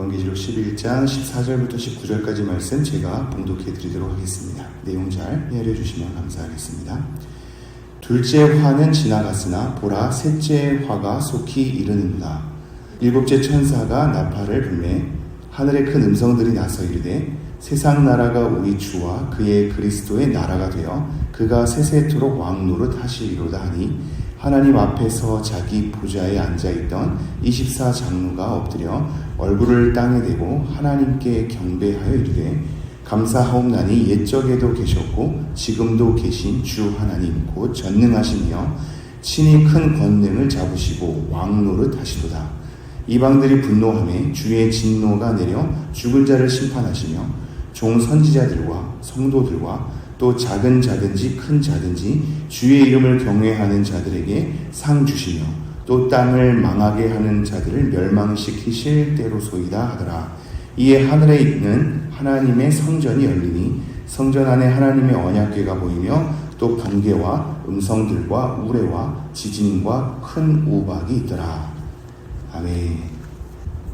요한계시록 11장 14절부터 19절까지 말씀 제가 봉독해 드리도록 하겠습니다. 내용 잘 헤아려 주시면 감사하겠습니다. 둘째 화는 지나갔으나 보라 셋째 화가 속히 이르는도다. 일곱째 천사가 나팔을 불매 하늘에 큰 음성들이 나서 이르되 세상 나라가 우리 주와 그의 그리스도의 나라가 되어 그가 세세토록 왕 노릇하시리로다 하니 하나님 앞에서 자기 보좌에 앉아있던 24장로가 엎드려 얼굴을 땅에 대고 하나님께 경배하여 이르되 감사하옵나니 옛적에도 계셨고 지금도 계신 주 하나님 곧 전능하시며 친히 큰 권능을 잡으시고 왕 노릇하시도다. 이방들이 분노하며 주의 진노가 내려 죽은 자를 심판하시며 종 선지자들과 성도들과 또 작은 자든지 큰 자든지 주의 이름을 경외하는 자들에게 상 주시며 또 땅을 망하게 하는 자들을 멸망시키실 때로소이다 하더라. 이에 하늘에 있는 하나님의 성전이 열리니 성전 안에 하나님의 언약궤가 보이며 또 번개와 음성들과 우레와 지진과 큰 우박이 있더라. 아멘.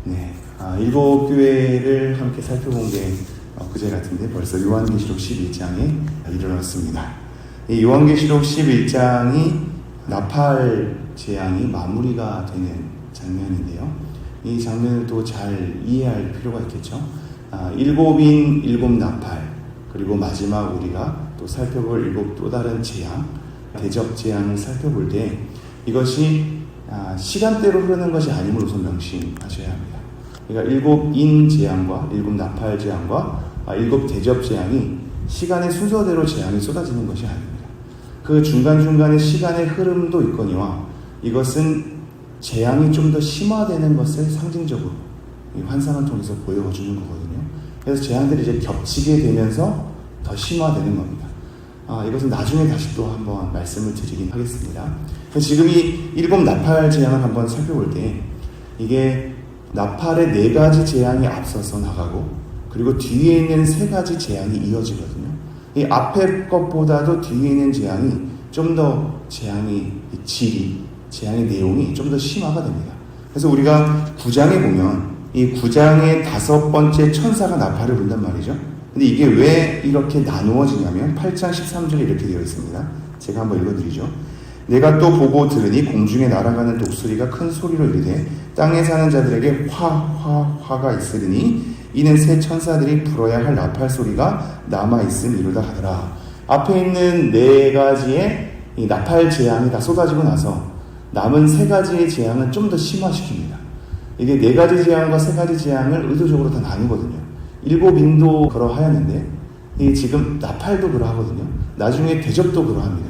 네, 일곱 교회를 함께 살펴본 게 그제 같은데 벌써 요한계시록 11장에 이르렀습니다. 이 요한계시록 11장이 나팔 재앙이 마무리가 되는 장면인데요. 이 장면을 또 잘 이해할 필요가 있겠죠. 일곱인 일곱 나팔, 그리고 마지막 우리가 또 살펴볼 일곱 또 다른 재앙, 대접 재앙을 살펴볼 때 이것이 시간대로 흐르는 것이 아님을 우선 명심하셔야 합니다. 그러니까 일곱 인 재앙과 일곱 나팔 재앙과 일곱 대접 재앙이 시간의 순서대로 재앙이 쏟아지는 것이 아닙니다. 그 중간중간에 시간의 흐름도 있거니와 이것은 재앙이 좀 더 심화되는 것을 상징적으로 이 환상을 통해서 보여주는 거거든요. 그래서 재앙들이 이제 겹치게 되면서 더 심화되는 겁니다. 이것은 나중에 다시 또 한번 말씀을 드리긴 하겠습니다. 지금 이 일곱 나팔 재앙을 한번 살펴볼 때 이게 나팔의 네 가지 재앙이 앞서서 나가고 그리고 뒤에 있는 세 가지 재앙이 이어지거든요. 이 앞에 것보다도 뒤에 있는 재앙이 좀 더 재앙의 질이, 재앙의 내용이 좀 더 심화가 됩니다. 그래서 우리가 9장에 보면 이 9장의 다섯 번째 천사가 나팔을 불단 말이죠. 근데 이게 왜 이렇게 나누어지냐면 8장 13절에 이렇게 되어 있습니다. 제가 한번 읽어드리죠. 내가 또 보고 들으니 공중에 날아가는 독수리가 큰 소리로 이르되 땅에 사는 자들에게 화가 있으리니 이는 새 천사들이 불어야 할 나팔 소리가 남아있음이로다 하더라. 앞에 있는 네 가지의 이 나팔 재앙이 다 쏟아지고 나서 남은 세 가지의 재앙은 좀 더 심화시킵니다. 이게 네 가지 재앙과 세 가지 재앙을 의도적으로 다 나누거든요. 일곱 인도 그러하였는데 이 지금 나팔도 그러하거든요. 나중에 대접도 그러합니다.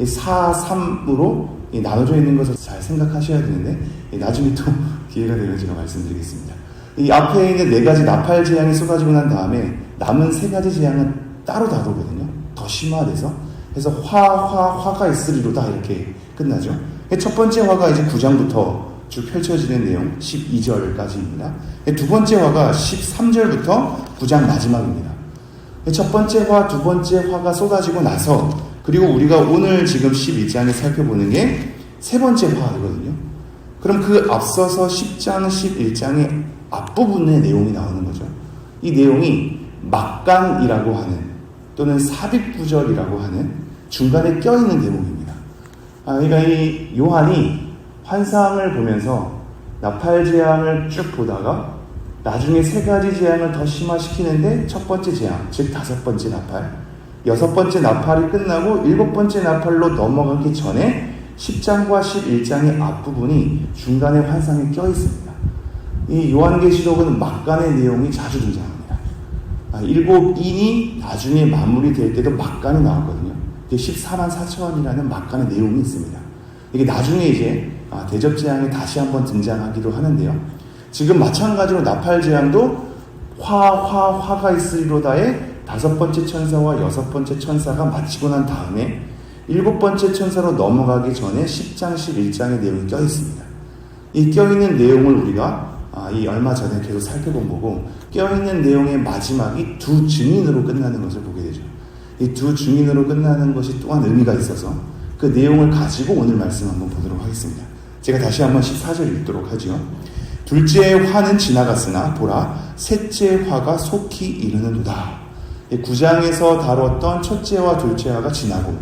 4, 3으로 나눠져 있는 것을 잘 생각하셔야 되는데 나중에 또 기회가 되면 제가 말씀드리겠습니다. 이 앞에 있는 네 가지 나팔 재앙이 쏟아지고 난 다음에 남은 세 가지 재앙은 따로 다루거든요. 더 심화돼서. 그래서 화가 있으리로다 이렇게 끝나죠. 첫 번째 화가 이제 9장부터 쭉 펼쳐지는 내용 12절까지입니다. 두 번째 화가 13절부터 9장 마지막입니다. 첫 번째 화, 두 번째 화가 쏟아지고 나서 그리고 우리가 오늘 지금 11장에 살펴보는 게 세 번째 화이거든요. 그럼 그 앞서서 10장, 11장의 앞부분의 내용이 나오는 거죠. 이 내용이 막간이라고 하는 또는 삽입구절이라고 하는 중간에 껴있는 대목입니다. 그러니까 이 요한이 환상을 보면서 나팔 재앙을 쭉 보다가 나중에 세 가지 재앙을 더 심화시키는데 첫 번째 재앙, 즉 다섯 번째 나팔, 여섯 번째 나팔이 끝나고 일곱 번째 나팔로 넘어가기 전에 10장과 11장의 앞부분이 중간에 환상에 껴있습니다. 이 요한계시록은 막간의 내용이 자주 등장합니다. 일곱 인이 나중에 마무리될 때도 막간이 나왔거든요. 14만 4천이라는 막간의 내용이 있습니다. 이게 나중에 이제 대접 재앙에 다시 한번 등장하기도 하는데요. 지금 마찬가지로 나팔 재앙도 화가 있으리로다의 다섯 번째 천사와 여섯 번째 천사가 마치고 난 다음에 일곱 번째 천사로 넘어가기 전에 10장, 11장의 내용이 껴있습니다. 이 껴있는 내용을 우리가 이 얼마 전에 계속 살펴본 거고 껴있는 내용의 마지막이 두 증인으로 끝나는 것을 보게 되죠. 이 두 증인으로 끝나는 것이 또한 의미가 있어서 그 내용을 가지고 오늘 말씀 한번 보도록 하겠습니다. 제가 다시 한번 14절 읽도록 하죠. 둘째 화는 지나갔으나 보라 셋째 화가 속히 이르는도다. 9장에서 다뤘던 첫째와 둘째화가 지나고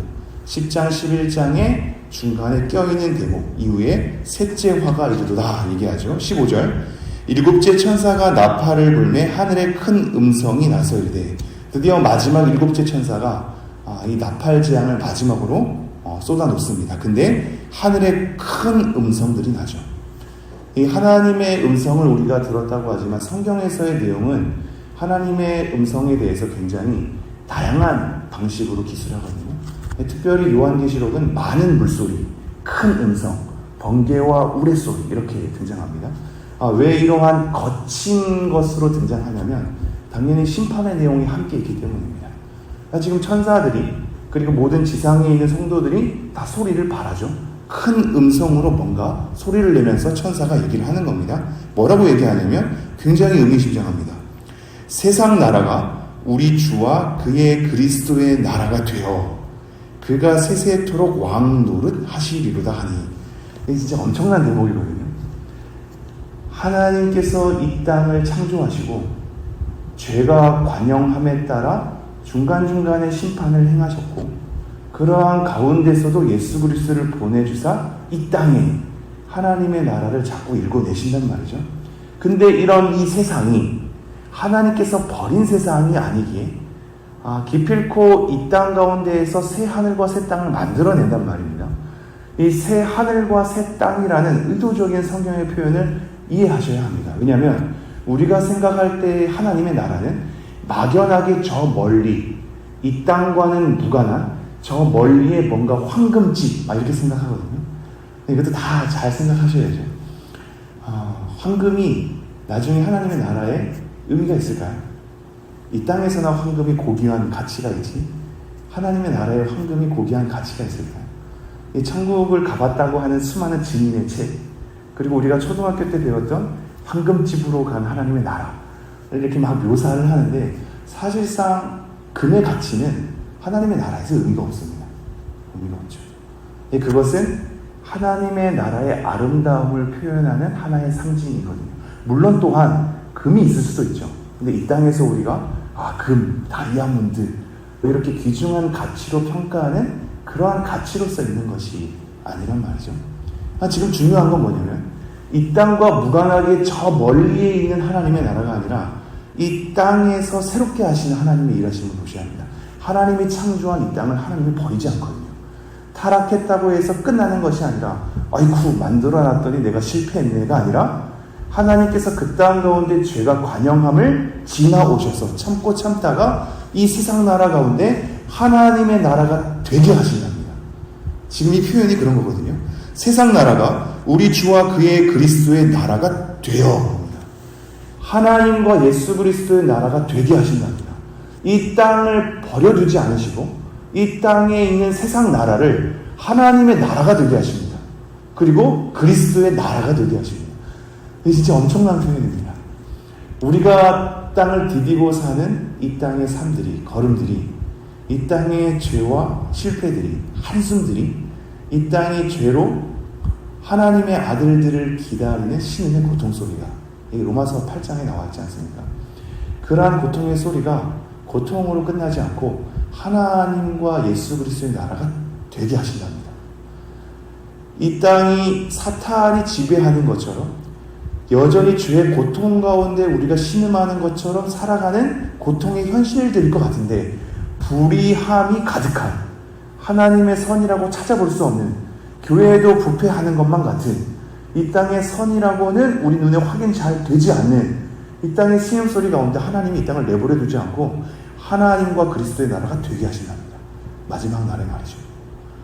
10장 11장에 중간에 껴있는 대목 이후에 셋째 화가 이르도다 얘기하죠. 15절 일곱째 천사가 나팔을 불매 하늘에 큰 음성이 나서 이르되 드디어 마지막 일곱째 천사가 이 나팔 재앙을 마지막으로 쏟아놓습니다. 근데 하늘에 큰 음성들이 나죠. 이 하나님의 음성을 우리가 들었다고 하지만 성경에서의 내용은 하나님의 음성에 대해서 굉장히 다양한 방식으로 기술하거든요. 특별히 요한계시록은 많은 물소리, 큰 음성, 번개와 우레소리 이렇게 등장합니다. 왜 이러한 거친 것으로 등장하냐면 당연히 심판의 내용이 함께 있기 때문입니다. 지금 천사들이 그리고 모든 지상에 있는 성도들이 다 소리를 발하죠. 큰 음성으로 뭔가 소리를 내면서 천사가 얘기를 하는 겁니다. 뭐라고 얘기하냐면 굉장히 의미심장합니다. 세상 나라가 우리 주와 그의 그리스도의 나라가 되어 그가 세세토록 왕 노릇 하시리로다 하니. 이게 진짜 엄청난 대목이거든요. 하나님께서 이 땅을 창조하시고 죄가 관영함에 따라 중간중간에 심판을 행하셨고 그러한 가운데서도 예수 그리스도를 보내주사 이 땅에 하나님의 나라를 자꾸 일궈내신단 말이죠. 근데 이런 이 세상이 하나님께서 버린 세상이 아니기에 기필코 이 땅 가운데에서 새 하늘과 새 땅을 만들어낸단 말입니다. 이 새 하늘과 새 땅이라는 의도적인 성경의 표현을 이해하셔야 합니다. 왜냐하면 우리가 생각할 때 하나님의 나라는 막연하게 저 멀리 이 땅과는 무관한 저 멀리에 뭔가 황금집 이렇게 생각하거든요. 이것도 다 잘 생각하셔야죠. 황금이 나중에 하나님의 나라에 의미가 있을까요? 이 땅에서나 황금이 고귀한 가치가 있지 하나님의 나라에 황금이 고귀한 가치가 있을까요? 이 천국을 가봤다고 하는 수많은 증인의 책 그리고 우리가 초등학교 때 배웠던 황금집으로 간 하나님의 나라 이렇게 막 묘사를 하는데 사실상 금의 가치는 하나님의 나라에서 의미가 없습니다. 의미가 없죠. 그것은 하나님의 나라의 아름다움을 표현하는 하나의 상징이거든요. 물론 또한 금이 있을 수도 있죠. 근데 이 땅에서 우리가 금, 다이아몬드 이렇게 귀중한 가치로 평가하는 그러한 가치로서 있는 것이 아니란 말이죠. 지금 중요한 건 뭐냐면 이 땅과 무관하게 저 멀리에 있는 하나님의 나라가 아니라 이 땅에서 새롭게 하시는 하나님의 일하심을 보셔야 합니다. 하나님이 창조한 이 땅을 하나님이 버리지 않거든요. 타락했다고 해서 끝나는 것이 아니라 아이쿠 만들어놨더니 내가 실패했네가 아니라 하나님께서 그 땅 가운데 죄가 관영함을 지나오셔서 참고 참다가 이 세상 나라 가운데 하나님의 나라가 되게 하신답니다. 지금 이 표현이 그런 거거든요. 세상 나라가 우리 주와 그의 그리스도의 나라가 되어 하나님과 예수 그리스도의 나라가 되게 하신답니다. 이 땅을 버려두지 않으시고 이 땅에 있는 세상 나라를 하나님의 나라가 되게 하십니다. 그리고 그리스도의 나라가 되게 하십니다. 이게 진짜 엄청난 표현입니다. 우리가 땅을 디디고 사는 이 땅의 삶들이, 걸음들이, 이 땅의 죄와 실패들이, 한숨들이, 이 땅의 죄로 하나님의 아들들을 기다리는 신음의 고통소리가 이 로마서 8장에 나와 있지 않습니까? 그러한 고통의 소리가 고통으로 끝나지 않고 하나님과 예수 그리스도의 나라가 되게 하신답니다. 이 땅이 사탄이 지배하는 것처럼 여전히 죄의 고통 가운데 우리가 신음하는 것처럼 살아가는 고통의 현실들일 것 같은데 불의함이 가득한 하나님의 선이라고 찾아볼 수 없는 교회에도 부패하는 것만 같은 이 땅의 선이라고는 우리 눈에 확인 잘 되지 않는 이 땅의 신음소리 가운데 하나님이 이 땅을 내버려 두지 않고 하나님과 그리스도의 나라가 되게 하신답니다. 마지막 날에 말이죠.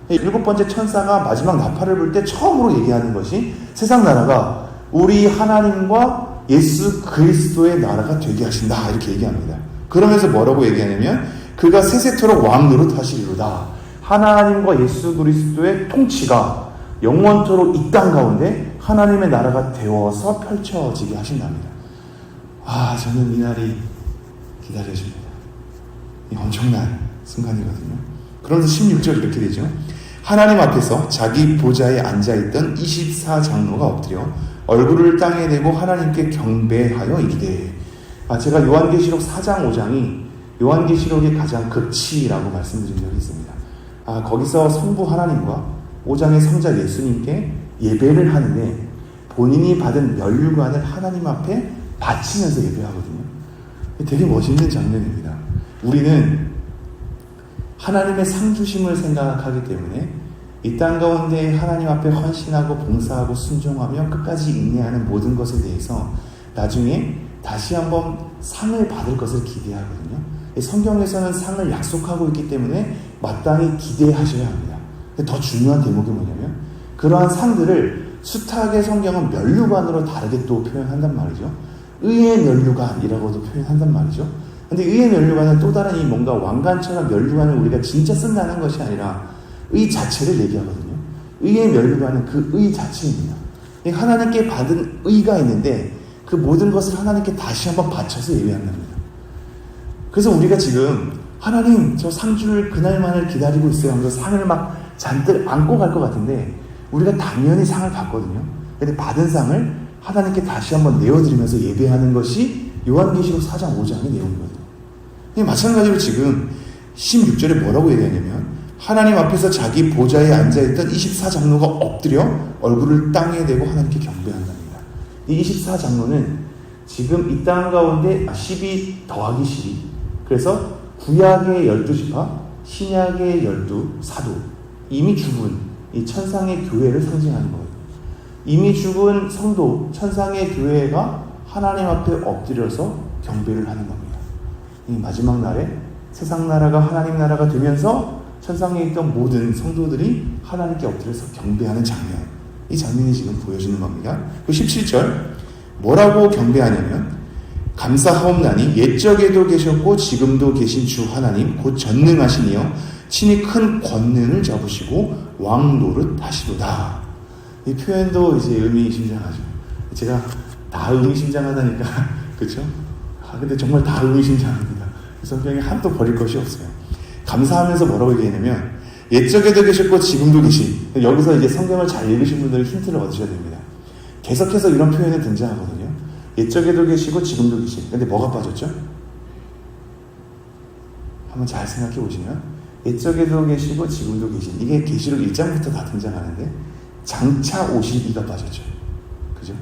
7번째 천사가 마지막 나팔을 불 때 처음으로 얘기하는 것이 세상 나라가 우리 하나님과 예수 그리스도의 나라가 되게 하신다 이렇게 얘기합니다. 그러면서 뭐라고 얘기하냐면 그가 세세토록 왕 노릇 하시리로다. 하나님과 예수 그리스도의 통치가 영원토록 이 땅 가운데 하나님의 나라가 되어서 펼쳐지게 하신답니다. 저는 이 날이 기다려집니다. 이 엄청난 순간이거든요. 그러면서 16절 이렇게 되죠. 하나님 앞에서 자기 보좌에 앉아있던 24장로가 엎드려 얼굴을 땅에 대고 하나님께 경배하여 이르되. 제가 요한계시록 4장 5장이 요한계시록의 가장 극치라고 말씀드린 적이 있습니다. 거기서 성부 하나님과 5장의 성자 예수님께 예배를 하는데 본인이 받은 면류관을 하나님 앞에 바치면서 예배하거든요. 되게 멋있는 장면입니다. 우리는 하나님의 상주심을 생각하기 때문에 이 땅 가운데 하나님 앞에 헌신하고 봉사하고 순종하며 끝까지 인내하는 모든 것에 대해서 나중에 다시 한번 상을 받을 것을 기대하거든요. 성경에서는 상을 약속하고 있기 때문에 마땅히 기대하셔야 합니다. 더 중요한 대목이 뭐냐면 그러한 상들을 숱하게 성경은 면류관으로 다르게 또 표현한단 말이죠. 의의 면류관이라고도 표현한단 말이죠. 근데 의의 면류관은 또 다른 이 뭔가 왕관처럼 면류관을 우리가 진짜 쓴다는 것이 아니라 의 자체를 얘기하거든요. 의의 면류관은 그 의 자체입니다. 하나님께 받은 의가 있는데 그 모든 것을 하나님께 다시 한번 바쳐서 예배한답니다. 그래서 우리가 지금 하나님 저 상주를 그날만을 기다리고 있어요 하면서 상을 막 잔뜩 안고 갈 것 같은데 우리가 당연히 상을 받거든요. 근데 받은 상을 하나님께 다시 한번 내어드리면서 예배하는 것이 요한계시록 4장 5장의 내용이거든요. 마찬가지로 지금 16절에 뭐라고 얘기하냐면 하나님 앞에서 자기 보좌에 앉아있던 24장로가 엎드려 얼굴을 땅에 대고 하나님께 경배한답니다. 이 24장로는 지금 이 땅 가운데 12 더하기 12 그래서 구약의 12지파 신약의 12사도 이미 죽은 이 천상의 교회를 상징하는 거예요. 이미 죽은 성도 천상의 교회가 하나님 앞에 엎드려서 경배를 하는 겁니다. 이 마지막 날에 세상 나라가 하나님 나라가 되면서 천상에 있던 모든 성도들이 하나님께 엎드려서 경배하는 장면, 이 장면이 지금 보여주는 겁니다. 그 17절 뭐라고 경배하냐면 감사하옵나니 옛적에도 계셨고 지금도 계신 주 하나님 곧 전능하시니여 친히 큰 권능을 잡으시고 왕 노릇 하시도다. 이 표현도 이제 의미심장하죠. 제가 다 의미심장하다니까 그렇죠? 근데 정말 다 의미심장합니다. 성경에 하나도 버릴 것이 없어요. 감사하면서 뭐라고 얘기하냐면 옛적에도 계셨고 지금도 계신. 여기서 이제 성경을 잘 읽으신 분들은 힌트를 얻으셔야 됩니다. 계속해서 이런 표현이 등장하거든요. 옛적에도 계시고 지금도 계신. 근데 뭐가 빠졌죠? 한번 잘 생각해 보시면 옛적에도 계시고 지금도 계신. 이게 계시록 1장부터 다 등장하는데 장차 오실 이가 빠졌죠. 그죠?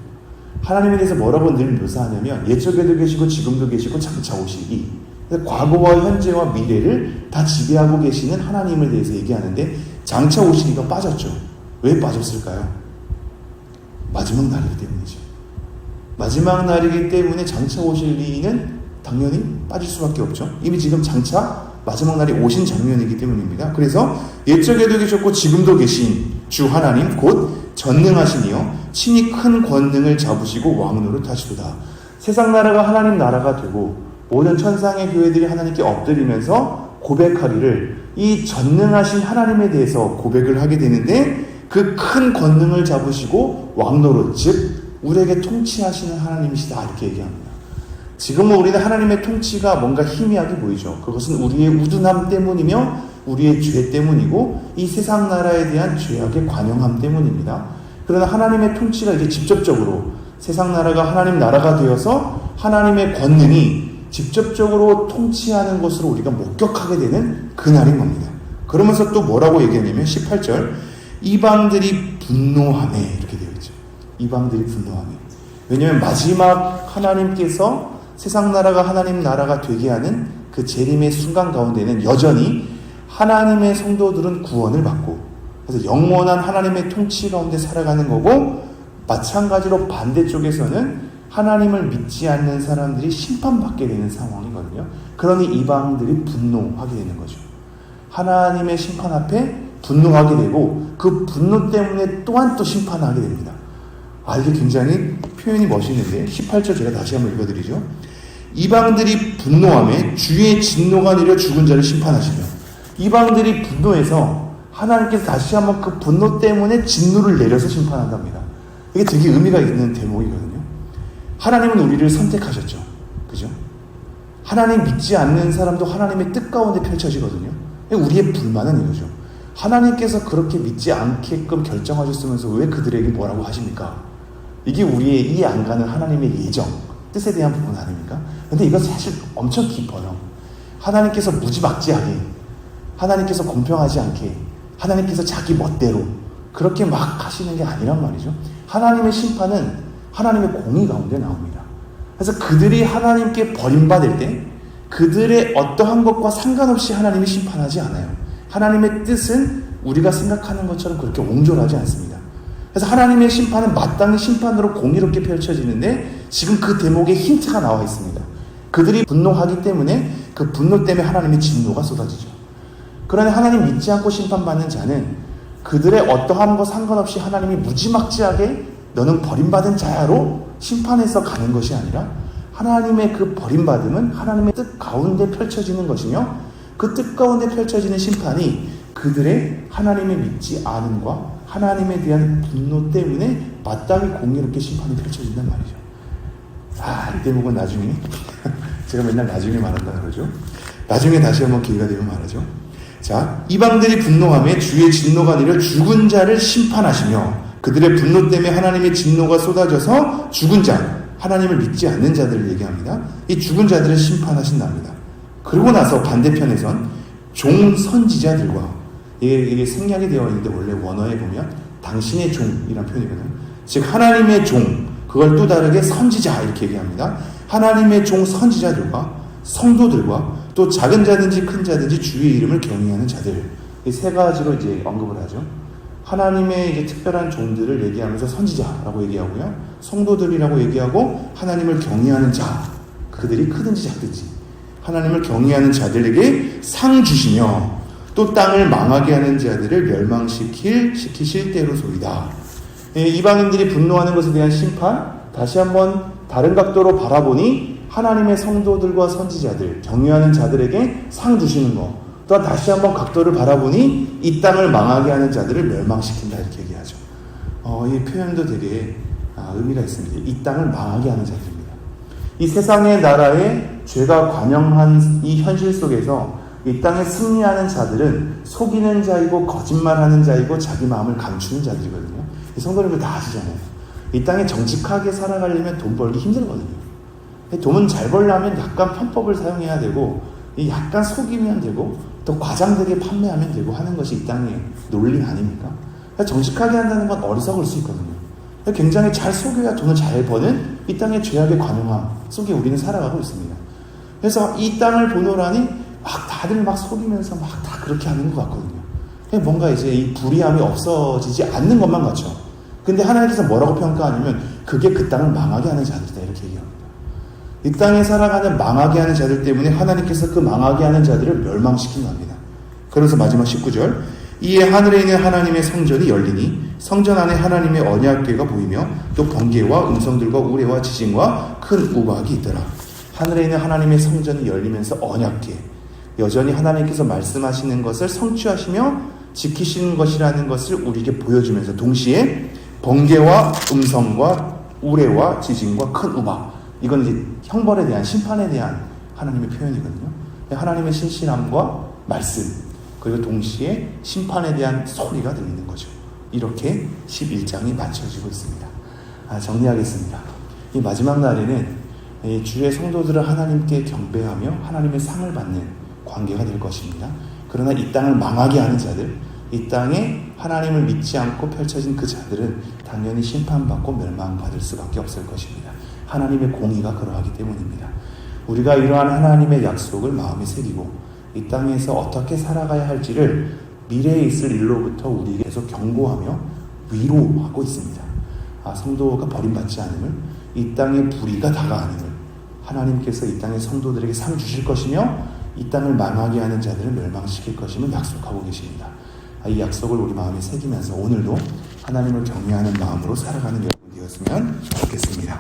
하나님에 대해서 뭐라고 늘 묘사하냐면 옛적에도 계시고 지금도 계시고 장차 오실 이. 과거와 현재와 미래를 다 지배하고 계시는 하나님을 대해서 얘기하는데 장차 오실 이가 빠졌죠. 왜 빠졌을까요? 마지막 날이기 때문이죠. 마지막 날이기 때문에 장차 오실 이는 당연히 빠질 수밖에 없죠. 이미 지금 장차 마지막 날이 오신 장면이기 때문입니다. 그래서 옛적에도 계셨고 지금도 계신 주 하나님 곧 전능하시니요 친히 큰 권능을 잡으시고 왕노릇 하시도다. 세상 나라가 하나님 나라가 되고 모든 천상의 교회들이 하나님께 엎드리면서 고백하기를 이 전능하신 하나님에 대해서 고백을 하게 되는데 그 큰 권능을 잡으시고 왕노릇 즉 우리에게 통치하시는 하나님이시다 이렇게 얘기합니다. 지금은 우리는 하나님의 통치가 뭔가 희미하게 보이죠. 그것은 우리의 우둔함 때문이며 우리의 죄 때문이고 이 세상 나라에 대한 죄악의 관용함 때문입니다. 그러나 하나님의 통치가 이제 직접적으로 세상 나라가 하나님 나라가 되어서 하나님의 권능이 직접적으로 통치하는 것으로 우리가 목격하게 되는 그날인 겁니다. 그러면서 또 뭐라고 얘기하냐면 18절 이방들이 분노하네 이렇게 되어 있죠. 이방들이 분노하네. 왜냐하면 마지막 하나님께서 세상 나라가 하나님 나라가 되게 하는 그 재림의 순간 가운데는 여전히 하나님의 성도들은 구원을 받고 그래서 영원한 하나님의 통치 가운데 살아가는 거고 마찬가지로 반대쪽에서는 하나님을 믿지 않는 사람들이 심판받게 되는 상황이거든요. 그러니 이방들이 분노하게 되는 거죠. 하나님의 심판 앞에 분노하게 되고 그 분노 때문에 또한 또 심판하게 됩니다. 이게 굉장히 표현이 멋있는데 18절 제가 다시 한번 읽어드리죠. 이방들이 분노하며 주의 진노가 내려 죽은 자를 심판하시며 이방들이 분노해서 하나님께서 다시 한번 그 분노 때문에 진노를 내려서 심판한답니다. 이게 되게 의미가 있는 대목이거든요. 하나님은 우리를 선택하셨죠. 그죠? 하나님 믿지 않는 사람도 하나님의 뜻 가운데 펼쳐지거든요. 우리의 불만은 이거죠. 하나님께서 그렇게 믿지 않게끔 결정하셨으면서 왜 그들에게 뭐라고 하십니까? 이게 우리의 이해 안 가는 하나님의 예정, 뜻에 대한 부분 아닙니까? 근데 이거 사실 엄청 깊어요. 하나님께서 무지막지하게, 하나님께서 공평하지 않게, 하나님께서 자기 멋대로 그렇게 막 하시는 게 아니란 말이죠. 하나님의 심판은 하나님의 공의 가운데 나옵니다. 그래서 그들이 하나님께 버림받을 때 그들의 어떠한 것과 상관없이 하나님이 심판하지 않아요. 하나님의 뜻은 우리가 생각하는 것처럼 그렇게 옹졸하지 않습니다. 그래서 하나님의 심판은 마땅히 심판으로 공의롭게 펼쳐지는데 지금 그 대목에 힌트가 나와 있습니다. 그들이 분노하기 때문에 그 분노 때문에 하나님의 진노가 쏟아지죠. 그러나 하나님 믿지 않고 심판받는 자는 그들의 어떠한 것 상관없이 하나님이 무지막지하게 너는 버림받은 자야로 심판해서 가는 것이 아니라 하나님의 그 버림받음은 하나님의 뜻 가운데 펼쳐지는 것이며 그 뜻 가운데 펼쳐지는 심판이 그들의 하나님을 믿지 않음과 하나님에 대한 분노 때문에 마땅히 공의롭게 심판이 펼쳐진단 말이죠. 이 대목은 나중에 제가 맨날 나중에 말한다 그러죠. 나중에 다시 한번 기회가 되면 말하죠. 자, 이방들이 분노하며 주의 진노가 내려 죽은 자를 심판하시며 그들의 분노 때문에 하나님의 진노가 쏟아져서 죽은 자, 하나님을 믿지 않는 자들을 얘기합니다. 이 죽은 자들을 심판하신답니다. 그러고 나서 반대편에선 종 선지자들과 이게 생략이 되어 있는데 원래 원어에 보면 당신의 종이라는 표현이거든요. 즉 하나님의 종, 그걸 또 다르게 선지자 이렇게 얘기합니다. 하나님의 종 선지자들과 성도들과 또 작은 자든지 큰 자든지 주의 이름을 경외하는 자들, 이 세 가지로 이제 언급을 하죠. 하나님의 이제 특별한 종들을 얘기하면서 선지자라고 얘기하고요, 성도들이라고 얘기하고 하나님을 경외하는 자, 그들이 크든지 작든지 하나님을 경외하는 자들에게 상 주시며 또 땅을 망하게 하는 자들을 멸망시키실 때로소이다. 이방인들이 분노하는 것에 대한 심판, 다시 한번 다른 각도로 바라보니 하나님의 성도들과 선지자들, 경외하는 자들에게 상 주시는 것, 또 다시 한번 각도를 바라보니 이 땅을 망하게 하는 자들을 멸망시킨다 이렇게 얘기하죠. 이 표현도 되게 의미가 있습니다. 이 땅을 망하게 하는 자들입니다. 이 세상의 나라에 죄가 관영한 이 현실 속에서 이 땅에 승리하는 자들은 속이는 자이고 거짓말하는 자이고 자기 마음을 감추는 자들이거든요. 성도님들 다 아시잖아요. 이 땅에 정직하게 살아가려면 돈 벌기 힘들거든요. 돈은 잘 벌려면 약간 편법을 사용해야 되고 약간 속이면 되고 또 과장되게 판매하면 되고 하는 것이 이 땅의 논리 아닙니까? 정직하게 한다는 건 어리석을 수 있거든요. 굉장히 잘 속여야 돈을 잘 버는 이 땅의 죄악의 관용함 속에 우리는 살아가고 있습니다. 그래서 이 땅을 보노라니 다들 막 속이면서 막 다 그렇게 하는 것 같거든요. 뭔가 이제 이 불의함이 없어지지 않는 것만 같죠. 근데 하나님께서 뭐라고 평가하냐면 그게 그 땅을 망하게 하는 자들이다 이렇게 얘기합니다. 이 땅에 살아가는 망하게 하는 자들 때문에 하나님께서 그 망하게 하는 자들을 멸망시킨답니다. 그래서 마지막 19절, 이에 하늘에 있는 하나님의 성전이 열리니 성전 안에 하나님의 언약궤가 보이며 또 번개와 음성들과 우레와 지진과 큰 우박이 있더라. 하늘에 있는 하나님의 성전이 열리면서 언약궤, 여전히 하나님께서 말씀하시는 것을 성취하시며 지키시는 것이라는 것을 우리에게 보여주면서 동시에 번개와 음성과 우레와 지진과 큰 우박, 이건 이제 형벌에 대한, 심판에 대한 하나님의 표현이거든요. 하나님의 신실함과 말씀, 그리고 동시에 심판에 대한 소리가 들리는 거죠. 이렇게 11장이 맞춰지고 있습니다. 정리하겠습니다. 이 마지막 날에는 주의 성도들은 하나님께 경배하며 하나님의 상을 받는 관계가 될 것입니다. 그러나 이 땅을 망하게 하는 자들, 이 땅에 하나님을 믿지 않고 펼쳐진 그 자들은 당연히 심판받고 멸망받을 수밖에 없을 것입니다. 하나님의 공의가 그러하기 때문입니다. 우리가 이러한 하나님의 약속을 마음에 새기고 이 땅에서 어떻게 살아가야 할지를 미래에 있을 일로부터 우리에게 계속 경고하며 위로하고 있습니다. 성도가 버림받지 않음을, 이 땅의 불의가 다가가는 걸 하나님께서 이 땅의 성도들에게 상 주실 것이며 이 땅을 망하게 하는 자들을 멸망시킬 것임을 약속하고 계십니다. 이 약속을 우리 마음에 새기면서 오늘도 하나님을 경외하는 마음으로 살아가는 여러분 되었으면 좋겠습니다.